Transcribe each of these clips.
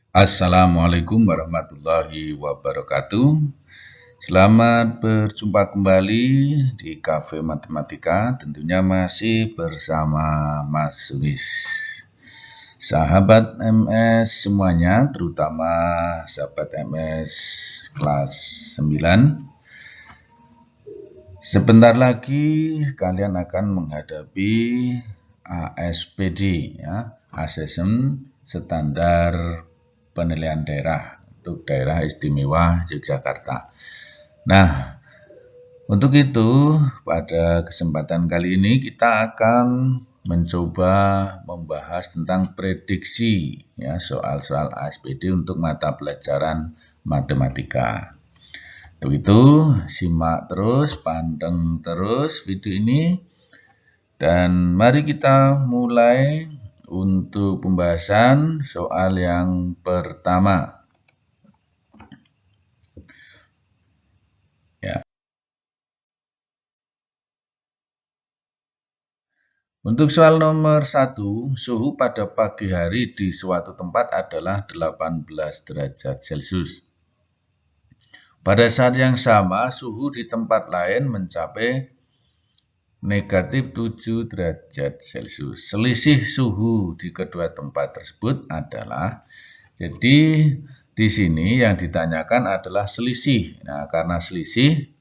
Assalamualaikum warahmatullahi wabarakatuh. Selamat berjumpa kembali di Cafe Matematika, tentunya masih bersama Mas Sulis. Sahabat MS semuanya, terutama sahabat MS kelas 9. Sebentar lagi kalian akan menghadapi ASPD, ya, Asesmen Standar Penilaian Daerah untuk Daerah Istimewa Yogyakarta. Nah, untuk itu pada kesempatan kali ini kita akan mencoba membahas tentang prediksi, ya, soal-soal ASPD untuk mata pelajaran matematika. Untuk itu, simak terus, panteng terus video ini, dan mari kita mulai untuk pembahasan soal yang pertama. Ya. Untuk soal nomor 1, suhu pada pagi hari di suatu tempat adalah 18 derajat Celcius. Pada saat yang sama, suhu di tempat lain mencapai negatif 7 derajat Celcius. Selisih suhu di kedua tempat tersebut adalah, jadi di sini yang ditanyakan adalah selisih. Nah, karena selisih,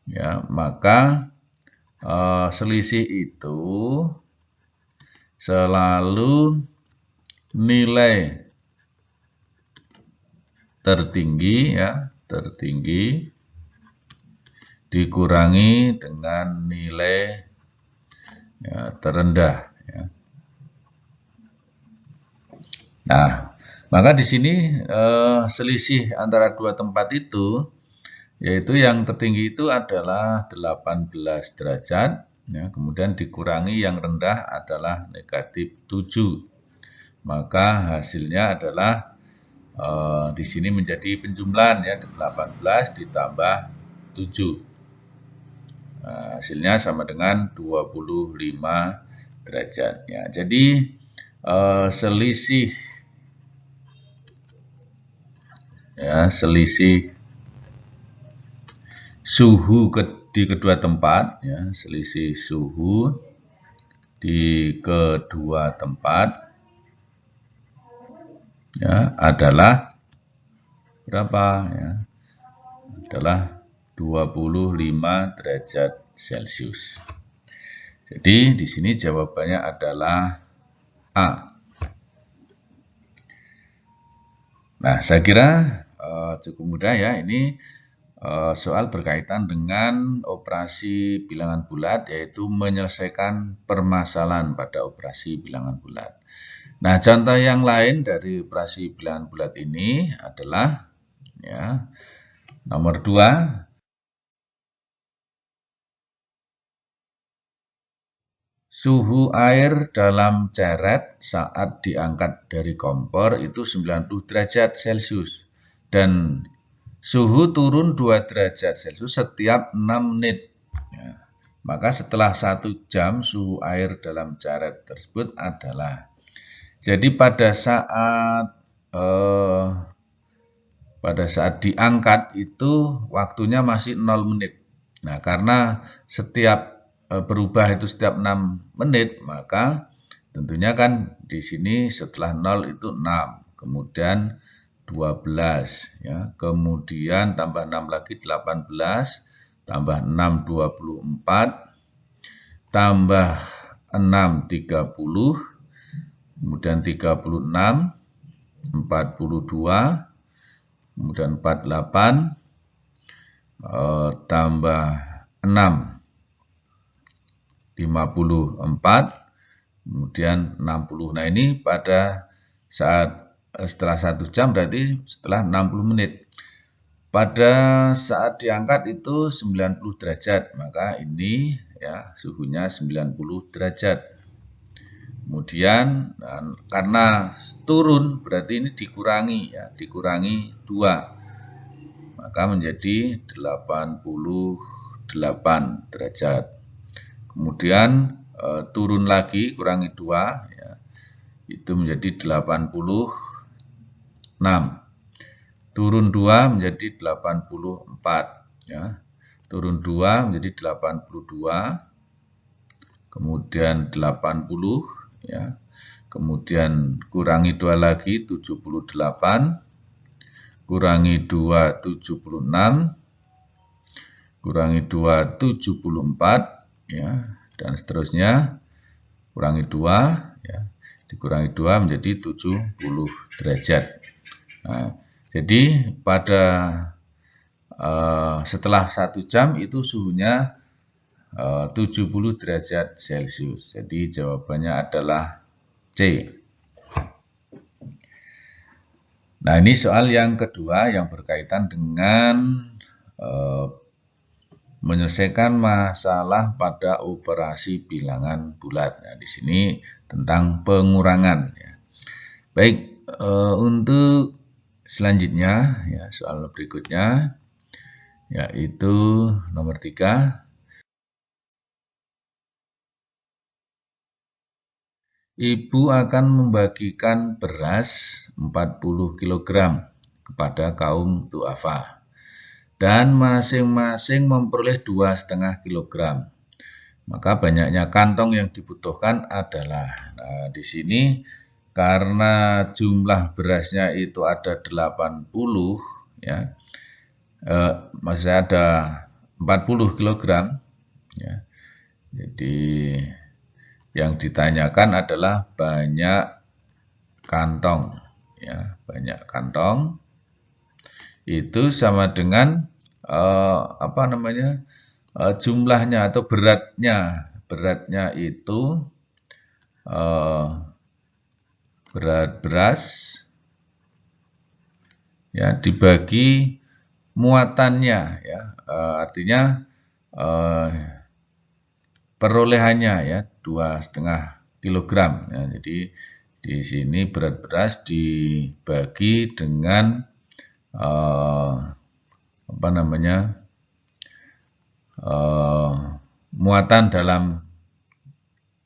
ya, maka selisih itu selalu nilai tertinggi, ya, tertinggi dikurangi dengan nilai, ya, terendah, ya. Nah, maka di sini selisih antara dua tempat itu, yaitu yang tertinggi itu adalah 18 derajat, ya, kemudian dikurangi yang rendah adalah negatif 7. Maka hasilnya adalah di sini menjadi penjumlahan, ya, 18 ditambah 7. Hasilnya sama dengan 25 derajat. Ya, jadi selisih, ya, selisih suhu di kedua tempat, ya, selisih suhu di kedua tempat, ya, adalah berapa, ya? Adalah 25 derajat Celcius. Jadi di sini jawabannya adalah A. Nah, saya kira cukup mudah, ya. Ini soal berkaitan dengan operasi bilangan bulat, yaitu menyelesaikan permasalahan pada operasi bilangan bulat. Nah, contoh yang lain dari operasi bilangan bulat ini adalah, ya, nomor 2, suhu air dalam ceret saat diangkat dari kompor itu 90 derajat Celcius dan suhu turun 2 derajat Celcius setiap 6 menit. Ya, maka setelah 1 jam suhu air dalam ceret tersebut adalah. Jadi pada saat diangkat itu waktunya masih 0 menit. Nah, karena setiap berubah itu setiap 6 menit, maka tentunya kan di sini setelah 0 itu 6, kemudian 12, ya, kemudian tambah 6 lagi 18, tambah 6 24, tambah 6 30, kemudian 36, 42, kemudian 48, tambah 6, 54, kemudian 60. Nah, ini pada saat setelah 1 jam berarti setelah 60 menit. Pada saat diangkat itu 90 derajat, maka ini, ya, suhunya 90 derajat. Kemudian karena turun berarti ini dikurangi, ya, dikurangi 2. Maka menjadi 88 derajat. Kemudian turun lagi, kurangi 2, ya, itu menjadi 80 Turun 2 menjadi 84 ya. Turun 2 menjadi 82. Kemudian 80 ya. Kemudian kurangi 2 lagi 78. Kurangi 2 76. Kurangi 2 74 ya, dan seterusnya. Kurangi 2 ya. Dikurangi 2 menjadi 70 derajat. Nah, jadi pada setelah 1 jam itu suhunya 70 derajat Celcius. Jadi jawabannya adalah C. Nah, ini soal yang kedua yang berkaitan dengan menyelesaikan masalah pada operasi bilangan bulat. Nah, di sini tentang pengurangan. Ya. Baik, untuk selanjutnya, ya, soal berikutnya, yaitu nomor 3. Ibu akan membagikan beras 40 kg kepada kaum du'afa. Dan masing-masing memperoleh 2,5 kg. Maka banyaknya kantong yang dibutuhkan adalah, nah, di sini karena jumlah berasnya itu ada 80 ya. Maksudnya ada 40 kg ya. Jadi yang ditanyakan adalah banyak kantong ya, banyak kantong itu sama dengan jumlahnya atau beratnya itu berat beras ya dibagi muatannya ya, artinya perolehannya ya 2,5 kg ya. Jadi di sini berat beras dibagi dengan muatan dalam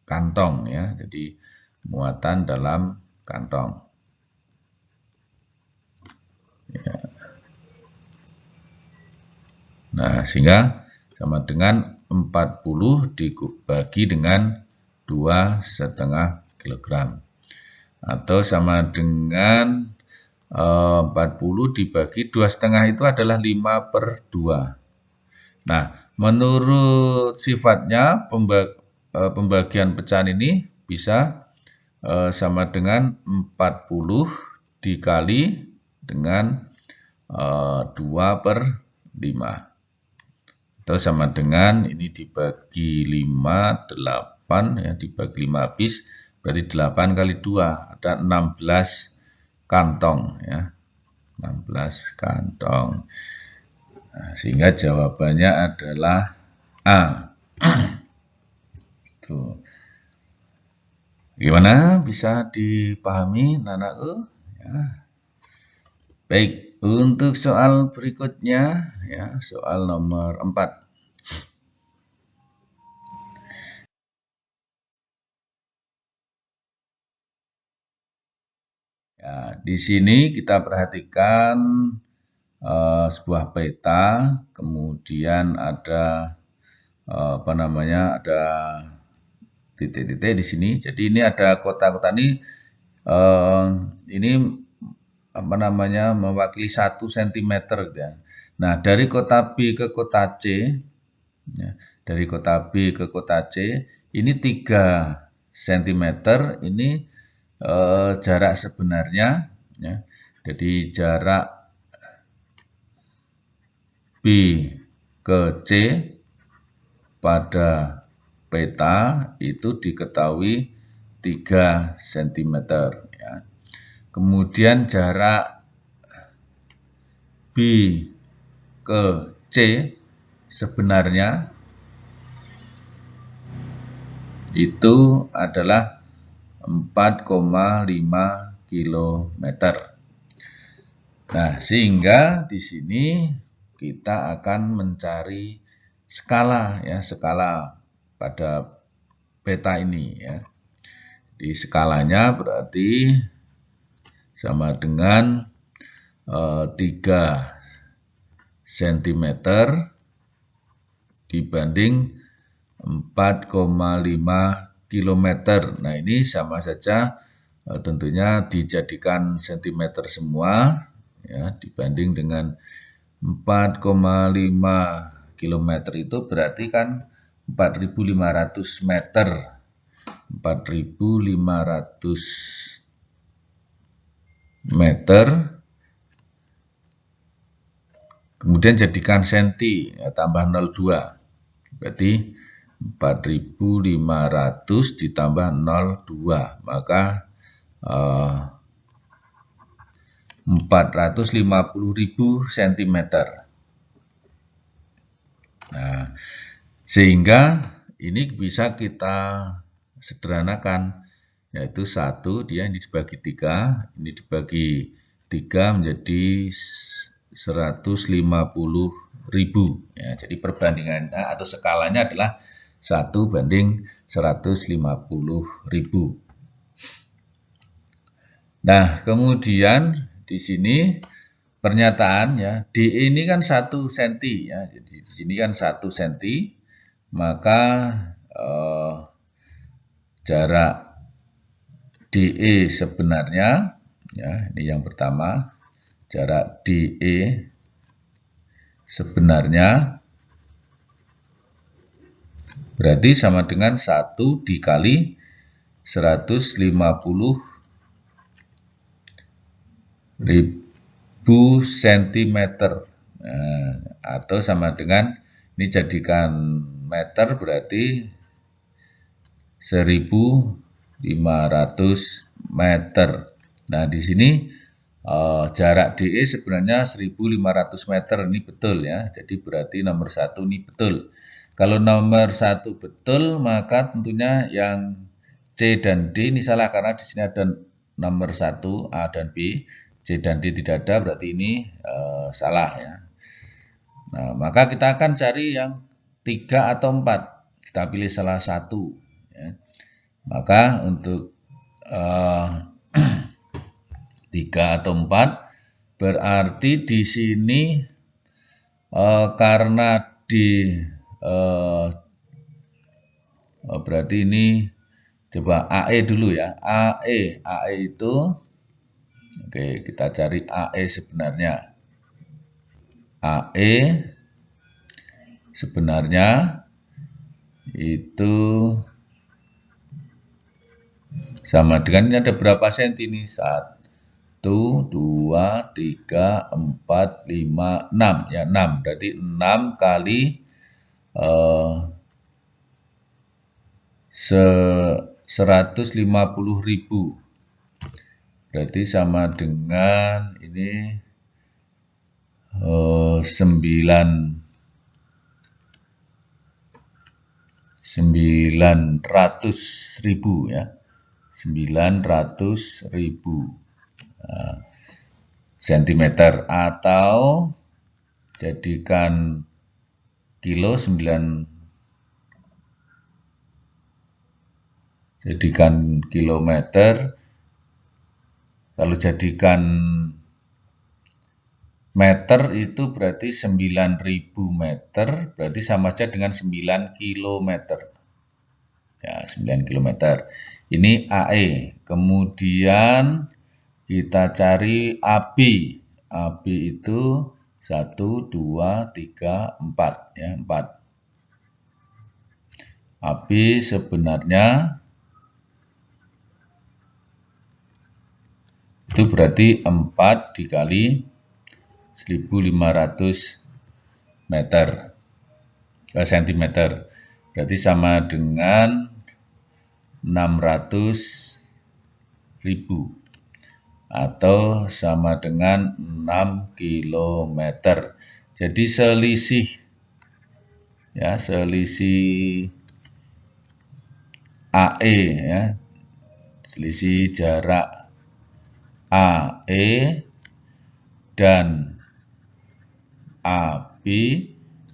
kantong ya. Jadi muatan dalam kantong. Ya. Nah, sehingga sama dengan 40 dibagi dengan 2,5 kg. Atau sama dengan 40 dibagi 2,5 itu adalah 5/2. Nah, menurut sifatnya pembagian pecahan ini bisa sama dengan 40 dikali dengan 2/5. Atau sama dengan ini dibagi 5, 8 ya, dibagi 5 habis, berarti 8 kali 2 ada 16 kantong ya. 16 kantong. Nah, sehingga jawabannya adalah A. Tuh. Gimana? Bisa dipahami, Nana? Ya. Baik, untuk soal berikutnya, ya, soal nomor 4. Ya, di sini kita perhatikan sebuah peta, kemudian ada ada titik-titik di sini. Jadi ini ada kota-kota ini mewakili 1 cm ya. Nah, dari kota B ke kota C ya, dari kota B ke kota C ini 3 cm ini jarak sebenarnya ya. Jadi jarak B ke C pada peta itu diketahui 3 cm ya. Kemudian jarak B ke C sebenarnya itu adalah 4,5 km. Nah, sehingga di sini kita akan mencari skala ya, skala pada peta ini ya. Di skalanya berarti sama dengan 3 cm dibanding 4,5 km. Nah, ini sama saja tentunya dijadikan cm semua ya, dibanding dengan 4,5 km itu berarti kan 4.500 meter. 4.500 meter, kemudian jadikan senti, ya, tambah 0,2. Berarti 4.500 ditambah 0,2, maka 450.000 cm. Nah, sehingga ini bisa kita sederhanakan, yaitu 1 dia ini dibagi 3, ini dibagi 3 menjadi 150.000 ya. Jadi perbandingannya atau skalanya adalah 1 banding 150.000. Nah, kemudian di sini pernyataan ya, DE ini kan 1 cm ya. Jadi di sini kan 1 cm, maka jarak DE sebenarnya ya, ini yang pertama, jarak DE sebenarnya berarti sama dengan 1 dikali 150.000 cm. Nah, atau sama dengan, ini jadikan meter berarti 1.500 meter. Nah, di sini jarak DE sebenarnya 1.500 meter, ini betul ya. Jadi berarti nomor 1 ini betul. Kalau nomor 1 betul, maka tentunya yang C dan D ini salah karena di sini ada nomor 1 A dan B, C dan D tidak ada, berarti ini salah ya. Nah, maka kita akan cari yang 3 atau 4. Kita pilih salah satu ya. Maka untuk 3 atau 4 berarti di sini karena berarti ini coba AE dulu ya. AE itu oke, kita cari AE sebenarnya. AE sebenarnya itu sama dengan, ini ada berapa senti ini? 1, 2, 3, 4, 5, 6 ya, 6. Berarti 6 kali 150.000. Berarti sama dengan ini 900.000 ya. 900.000 cm, atau jadikan kilo, jadikan kilometer, lalu jadikan meter itu berarti 9.000 meter, berarti sama saja dengan 9 km. Ya, 9 km. Ini AE. Kemudian kita cari AB. AB itu 1, 2, 3, 4 ya, 4. AB sebenarnya itu berarti 4 dikali 1.500 meter cm. Berarti sama dengan 600.000 atau sama dengan 6 km. Jadi selisih ya, selisih AE ya, selisih jarak AE dan AB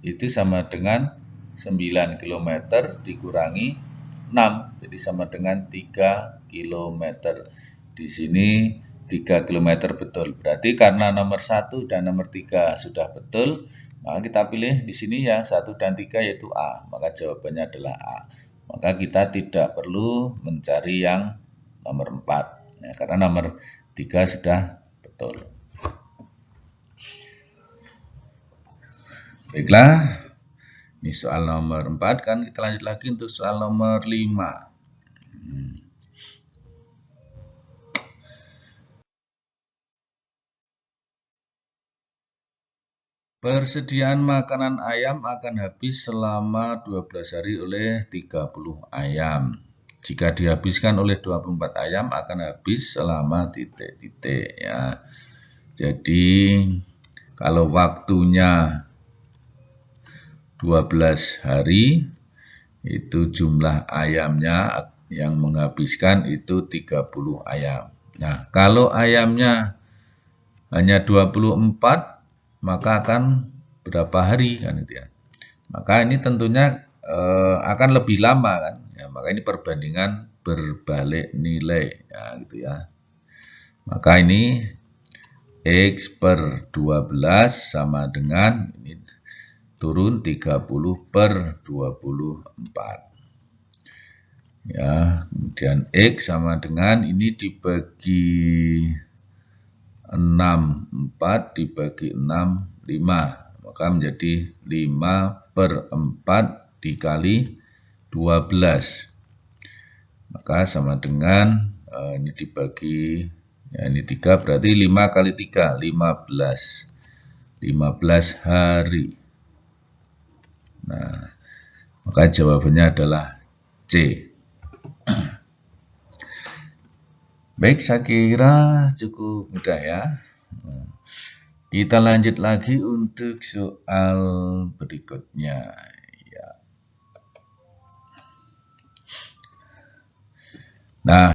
itu sama dengan 9 km dikurangi 6, jadi sama dengan 3 km. Di sini 3 km betul. Berarti karena nomor 1 dan nomor 3 sudah betul, maka kita pilih di sini ya 1 dan 3 yaitu A. Maka jawabannya adalah A. Maka kita tidak perlu mencari yang nomor 4. Ya, karena nomor 3 sudah betul. Baiklah, ini soal nomor 4 kan, kita lanjut lagi untuk soal nomor 5. Persediaan makanan ayam akan habis selama 12 hari oleh 30 ayam. Jika dihabiskan oleh 24 ayam akan habis selama titik-titik ya. Jadi kalau waktunya 12 hari itu jumlah ayamnya yang menghabiskan itu 30 ayam. Nah, kalau ayamnya hanya 24 maka akan berapa hari kan itu ya. Maka ini tentunya akan lebih lama kan. Ya, maka ini perbandingan berbalik nilai ya gitu ya. Maka ini X per 12 sama dengan ini turun 30 per 24. Ya, kemudian X sama dengan ini dibagi 6, 4 dibagi 6, 5. Maka menjadi 5 per 4 dikali 12. Maka sama dengan ini dibagi, ya ini 3 berarti 5 kali 3, 15. 15 hari. Nah, maka jawabannya adalah C. Baik, saya kira cukup mudah ya. Kita lanjut lagi untuk soal berikutnya. Ya. Nah,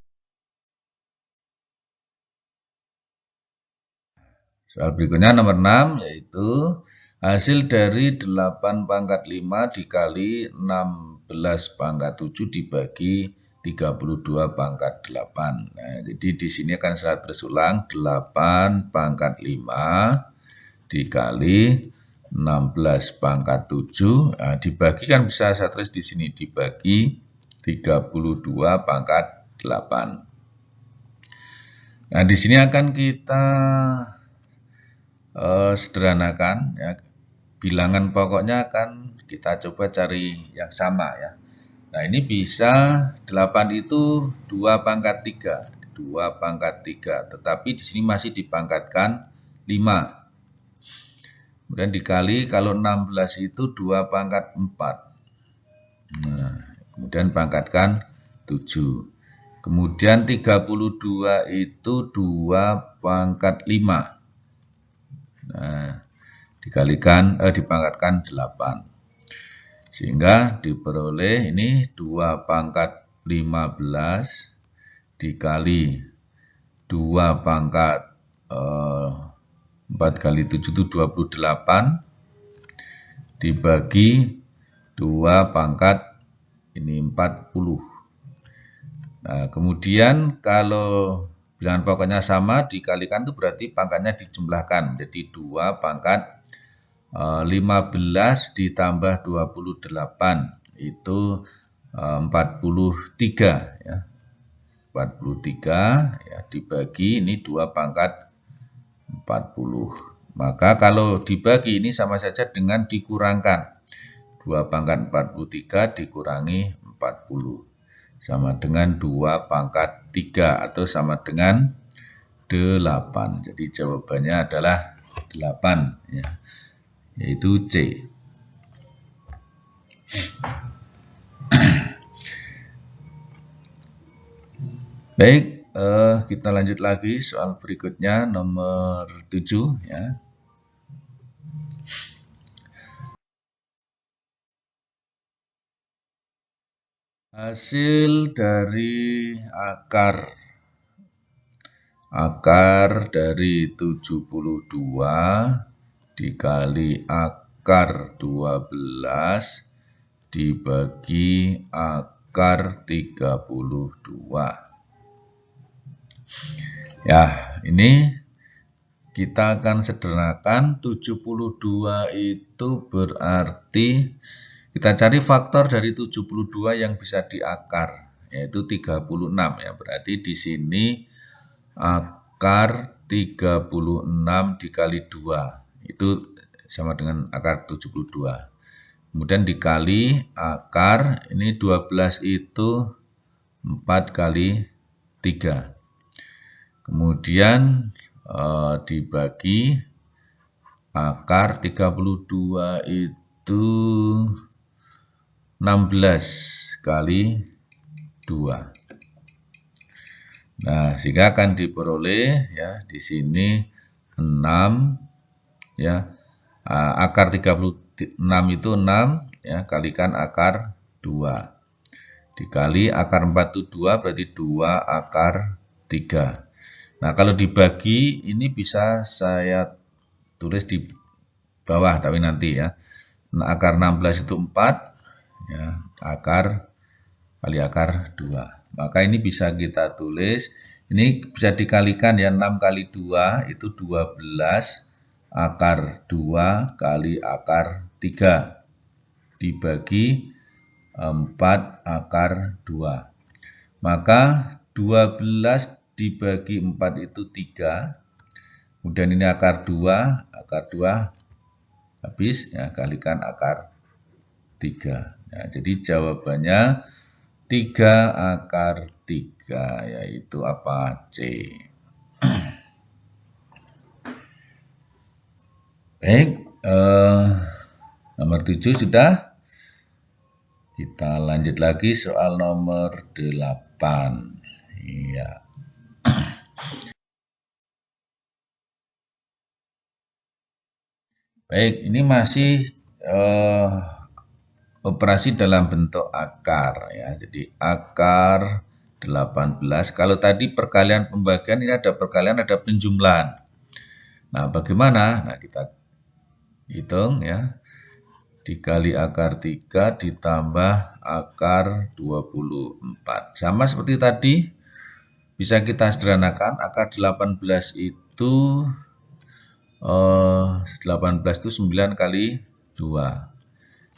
soal berikutnya nomor 6 yaitu hasil dari 8 pangkat 5 dikali 16 pangkat 7 dibagi 32 pangkat 8. Nah, jadi di sini akan saya tulis ulang 8 pangkat 5 dikali 16 pangkat 7. Nah, dibagi kan bisa saya tulis di sini dibagi 32 pangkat 8. Nah, di sini akan kita sederhanakan ya. Bilangan pokoknya akan kita coba cari yang sama ya. Nah, ini bisa 8 itu 2 pangkat 3. 2 pangkat 3. Tetapi di sini masih dipangkatkan 5. Kemudian dikali kalau 16 itu 2 pangkat 4. Nah, kemudian pangkatkan 7. Kemudian 32 itu 2 pangkat 5. Nah, dipangkatkan 8. Sehingga diperoleh ini 2 pangkat 15 dikali 2 pangkat 4 kali 7 itu 28 dibagi 2 pangkat ini 40. Nah, kemudian kalau bilangan pokoknya sama dikalikan itu berarti pangkatnya dijumlahkan. Jadi 2 pangkat 15 ditambah 28 itu 43 ya. 43 ya dibagi ini 2 pangkat 40. Maka kalau dibagi ini sama saja dengan dikurangkan. 2 pangkat 43 dikurangi 40. Sama dengan 2 pangkat 3 atau sama dengan 8. Jadi jawabannya adalah 8 ya. Yaitu C. Baik, kita lanjut lagi soal berikutnya nomor 7 ya. Hasil dari akar dari 72 dikali akar 12 dibagi akar 32. Ya, ini kita akan sederhanakan. 72 itu berarti kita cari faktor dari 72 yang bisa diakar, yaitu 36 ya. Berarti di sini akar 36 dikali 2 itu sama dengan akar 72. Kemudian dikali akar, ini 12 itu 4 kali 3. Kemudian dibagi akar 32 itu 16 kali 2. Nah, sehingga akan diperoleh ya di sini 6 ya. Akar 36 itu 6 ya, kalikan akar 2. Dikali akar 4 itu 2, berarti 2 akar 3. Nah, kalau dibagi ini bisa saya tulis di bawah tapi nanti ya. Nah, akar 16 itu 4 ya, akar kali akar 2. Maka ini bisa kita tulis, ini bisa dikalikan ya, 6 kali 2 itu 12 akar 2 kali akar 3 dibagi 4 akar 2. Maka 12 dibagi 4 itu 3. Kemudian ini akar 2 habis ya, kalikan akar 3. Nah, jadi jawabannya 3 akar 3, yaitu apa? C. Baik, nomor 7 sudah. Kita lanjut lagi soal nomor 8. Iya. Baik, ini masih operasi dalam bentuk akar ya. Jadi akar 18. Kalau tadi perkalian pembagian, ini ada perkalian, ada penjumlahan. Nah, bagaimana? Nah, kita hitung ya. Dikali akar 3 ditambah akar 24. Sama seperti tadi, bisa kita sederhanakan. Akar 18 itu 18 itu 9 kali 2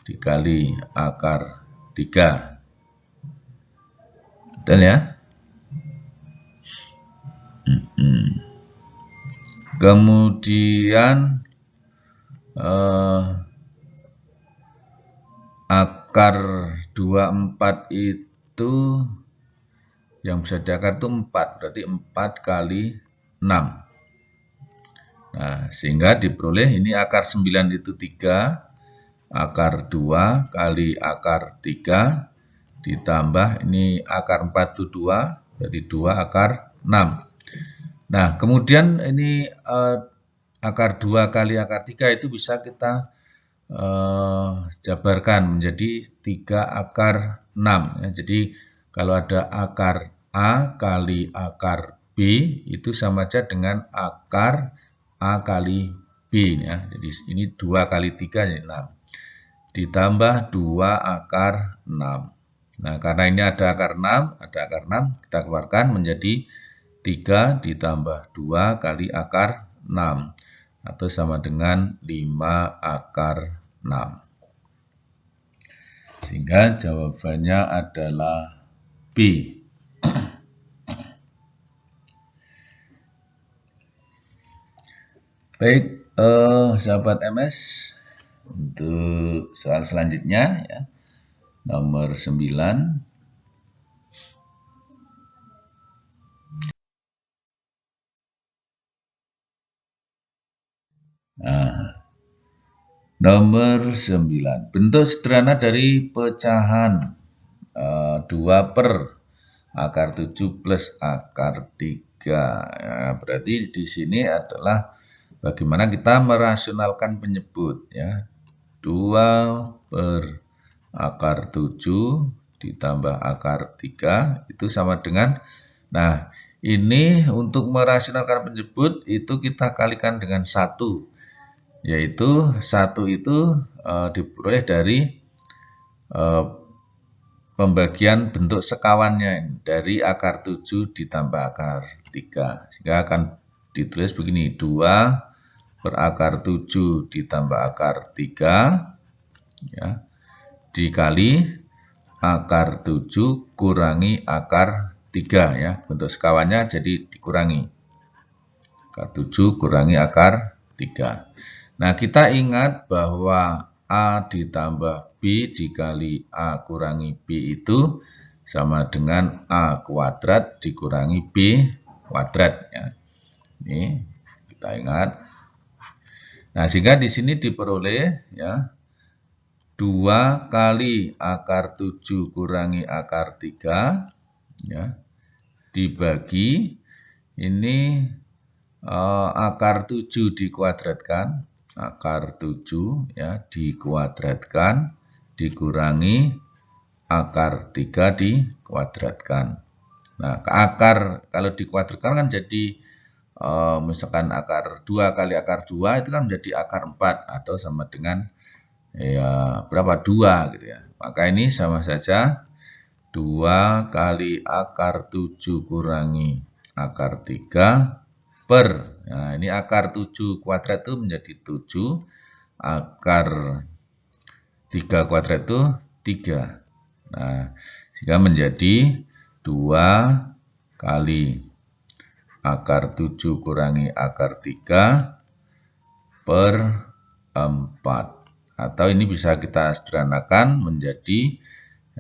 dikali akar 3. Betul ya? Kemudian akar 24 itu yang bisa diakar itu 4, berarti 4 kali 6. Nah, sehingga diperoleh ini akar 9 itu 3, akar 2 kali akar 3, ditambah ini akar 4 itu 2, berarti 2 akar 6. Nah, kemudian ini akar 2 kali akar 3 itu bisa kita jabarkan menjadi 3 akar 6. Ya. Jadi, kalau ada akar A kali akar B, itu sama saja dengan akar A kali B. Ya. Jadi, ini 2 kali 3 jadi 6. Ditambah 2 akar 6. Nah, karena ini ada akar 6, kita keluarkan menjadi 3 ditambah 2 kali akar 6. Atau sama dengan 5 akar 6. Sehingga jawabannya adalah B. Baik, sahabat MS, untuk soal selanjutnya ya. Nomor 9. Nah, nomor 9. Bentuk sederhana dari pecahan 2 per akar 7 plus akar 3. Ya, berarti di sini adalah bagaimana kita merasionalkan penyebut ya. 2 per akar 7 ditambah akar 3 itu sama dengan, nah ini untuk merasionalkan penyebut itu kita kalikan dengan 1, yaitu 1 itu diperoleh dari pembagian bentuk sekawannya dari akar 7 ditambah akar 3, sehingga akan ditulis begini, 2 per akar 7 ditambah akar 3 ya, dikali akar 7 kurangi akar 3 ya. Bentuk sekawannya jadi dikurangi. Akar 7 kurangi akar 3. Nah, kita ingat bahwa A ditambah B dikali A kurangi B itu sama dengan A kuadrat dikurangi B kuadrat ya. Ini kita ingat. Nah, sehingga di sini diperoleh ya 2 kali akar 7 kurangi akar 3 ya, dibagi ini akar 7 dikuadratkan, akar 7 ya dikuadratkan dikurangi akar 3 dikuadratkan. Nah, akar kalau dikuadratkan kan jadi misalkan akar 2 kali akar 2 itu kan menjadi akar 4 atau sama dengan ya berapa 2 gitu ya. Maka ini sama saja 2 kali akar 7 kurangi akar 3 per, nah ini akar 7 kuadrat itu menjadi 7, akar 3 kuadrat itu 3. Nah, sehingga menjadi 2 kali akar 7 kurangi akar 3 per 4. Atau ini bisa kita sederhanakan menjadi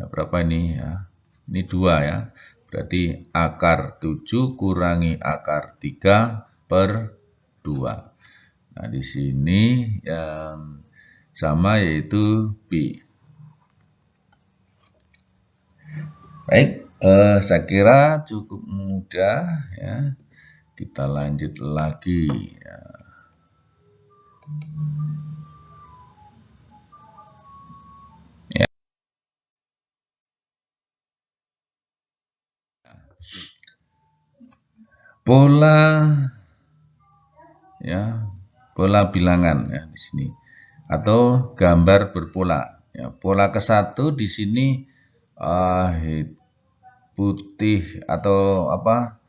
ya, berapa ini ya? Ini 2 ya. Berarti akar 7 kurangi akar 3 per 2. Nah, di sini yang sama yaitu B. Baik, saya kira cukup mudah ya. Kita lanjut lagi ya. Pola ya, pola bilangan ya di sini atau gambar berpola. Ya, pola ke-1 di sini putih atau apa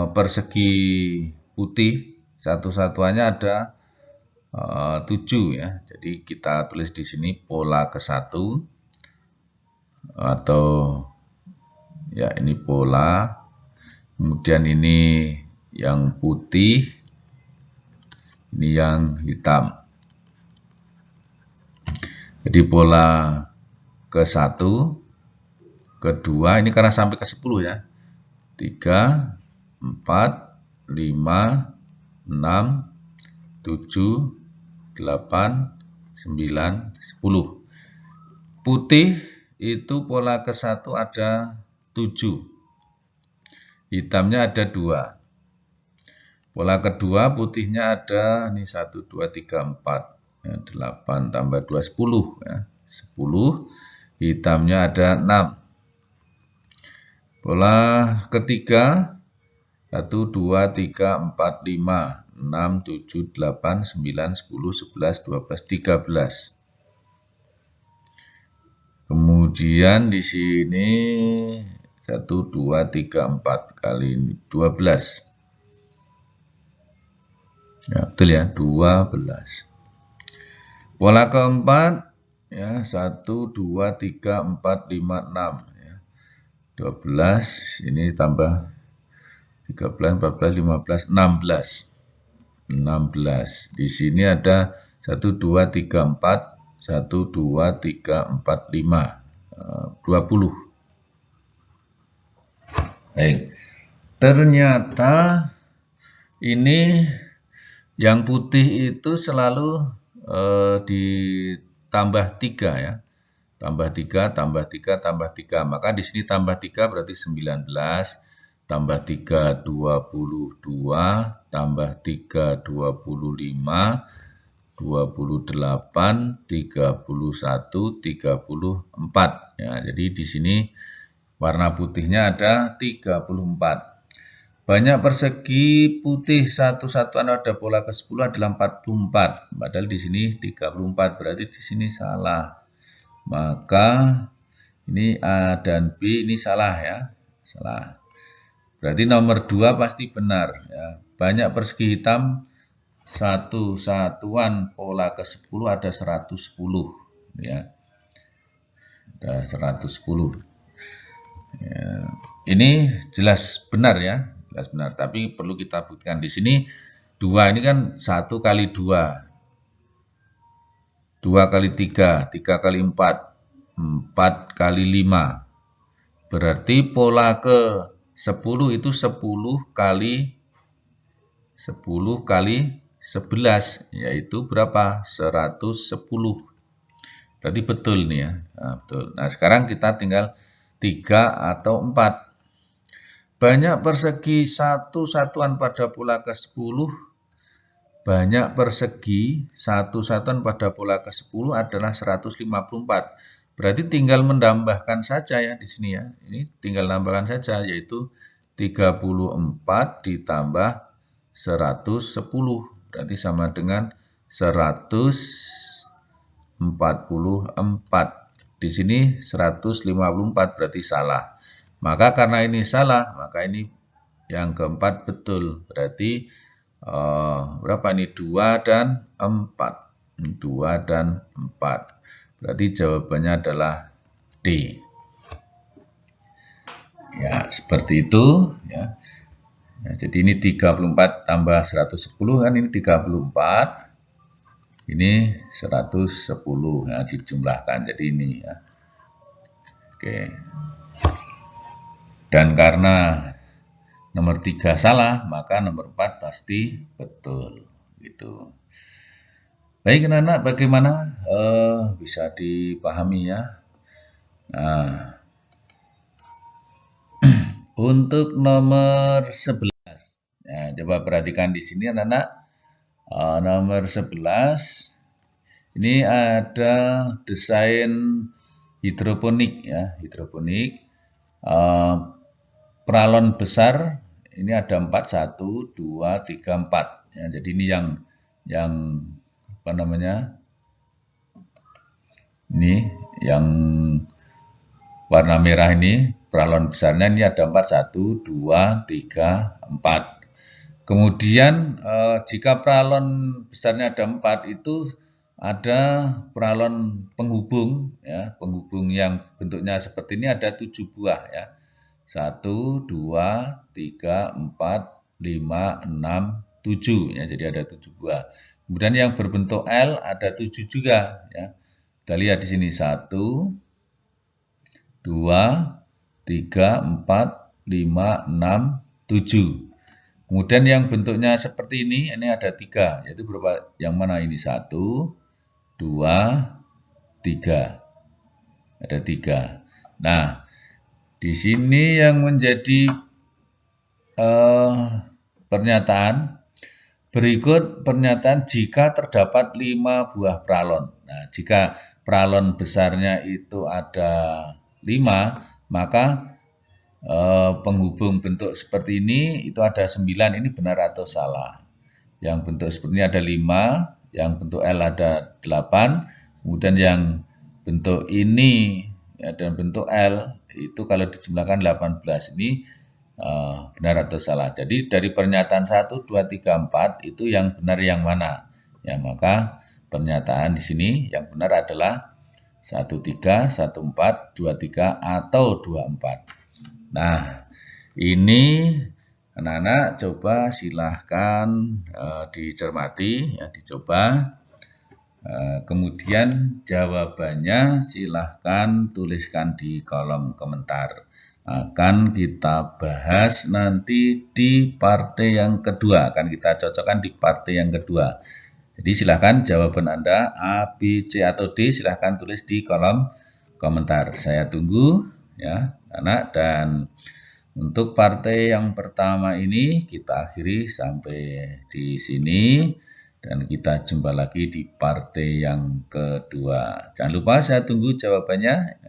persegi putih satu-satuannya ada 7 ya. Jadi kita tulis di sini pola ke-1 atau ya ini pola. Kemudian ini yang putih, ini yang hitam. Jadi pola ke-1, kedua, ini karena sampai ke 10 ya. 3, 4, 5, 6, 7, 8, 9, 10. Putih itu pola ke-1 ada 7. Hitamnya ada 2. Pola kedua putihnya ada ini 1, 2, 3, 4. Ya, 8 tambah 2, 10. Ya. 10. Hitamnya ada 6. Pola ketiga 1, 2, 3, 4, 5, 6, 7, 8, 9, 10, 11, 12, 13. Kemudian di sini 1, 2, 3, 4 kali ini 12. Ya, betul ya, 12. Pola keempat ya 1, 2, 3, 4, 5, 6 ya. 12 ini tambah 13, 14, 15, 16. 16. Di sini ada 1, 2, 3, 4, 1, 2, 3, 4, 5, 20. Baik. Ternyata ini yang putih itu selalu ditambah 3 ya. Tambah 3, tambah 3, tambah 3. Maka di sini tambah 3 berarti 19, tambah 3 22, tambah 3 25, 28, 31, 34. Ya, jadi di sini warna putihnya ada 34. Banyak persegi putih satu-satuan ada pola ke-10 adalah 44. Padahal di sini 34, berarti di sini salah. Maka ini A dan B ini salah ya. Salah. Berarti nomor 2 pasti benar ya. banyak persegi hitam satu satuan pola ke-10 ada 110 ya. Ada 110. Ya, ini jelas benar ya, jelas benar. Tapi perlu kita buktikan di sini 2 ini kan 1 kali 2, 2 kali 3, 3 kali 4, 4 kali 5. Berarti pola ke-10 itu 10 kali 11, yaitu berapa? 110. Berarti betul nih ya. Nah, betul. Nah, sekarang kita tinggal 3 atau 4. Banyak persegi satu satuan pada pola ke-10. Banyak persegi satu satuan pada pola ke-10 adalah 154. Berarti tinggal menambahkan saja ya di sini ya. Ini tinggal menambahkan saja, yaitu 34 ditambah 110. Berarti sama dengan 144. Di sini 154 berarti salah. Maka karena ini salah, maka ini yang keempat betul. Berarti berapa ini? 2 dan 4. 2 dan 4. Berarti jawabannya adalah D. Ya, seperti itu ya. Nah, jadi ini 34 tambah 110 kan ini 34. Ini 110. Nah, dijumlahkan jadi ini ya. Oke. Dan karena nomor 3 salah, maka nomor 4 pasti betul gitu. Baik anak-anak, bagaimana bisa dipahami ya? Nah, untuk nomor 11. Nah, coba perhatikan di sini anak-anak. Nomor 11 ini ada desain hidroponik ya, hidroponik. Peralon besar ini ada 4, 1, 2, 3, 4. Ya, jadi ini yang apa namanya? Ini yang warna merah ini peralon besarnya ini ada 4, 1, 2, 3, 4. Kemudian jika peralon besarnya ada 4 itu ada peralon penghubung ya, penghubung yang bentuknya seperti ini ada 7 buah ya. 1, 2, 3, 4, 5, 6, 7 ya, jadi ada 7 buah. Kemudian yang berbentuk L ada 7 juga ya. Kita lihat di sini 1, 2, 3, 4, 5, 6, 7. Kemudian yang bentuknya seperti ini ada 3, yaitu berapa? Yang mana ini? 1, 2, 3. Ada 3. Nah, di sini yang menjadi pernyataan berikut pernyataan jika terdapat 5 buah peralon. Nah, jika peralon besarnya itu ada 5, maka penghubung bentuk seperti ini itu ada 9, ini benar atau salah. Yang bentuk seperti ini ada 5, yang bentuk L ada 8, kemudian yang bentuk ini ya, dan bentuk L itu kalau dijumlahkan 18, ini benar atau salah. Jadi dari pernyataan 1, 2, 3, 4 itu yang benar yang mana? Ya, maka pernyataan di sini yang benar adalah 13, 14, 23 atau 24. Nah, ini anak-anak coba silahkan dicermati ya, dicoba. Kemudian jawabannya silahkan tuliskan di kolom komentar. Akan kita bahas nanti di partai yang kedua. Akan kita cocokkan di partai yang kedua. Jadi silahkan jawaban Anda A, B, C, atau D silahkan tulis di kolom komentar. Saya tunggu ya anak. Dan untuk partai yang pertama ini kita akhiri sampai di sini. Dan kita jumpa lagi di partai yang kedua. Jangan lupa saya tunggu jawabannya.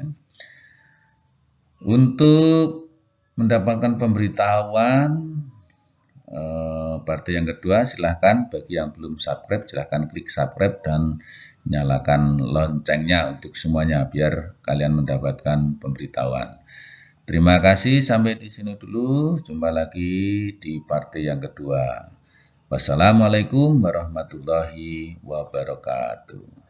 Untuk mendapatkan pemberitahuan partai yang kedua, silahkan bagi yang belum subscribe, silahkan klik subscribe dan nyalakan loncengnya untuk semuanya biar kalian mendapatkan pemberitahuan. Terima kasih, sampai di sini dulu. Jumpa lagi di partai yang kedua. Wassalamualaikum warahmatullahi wabarakatuh.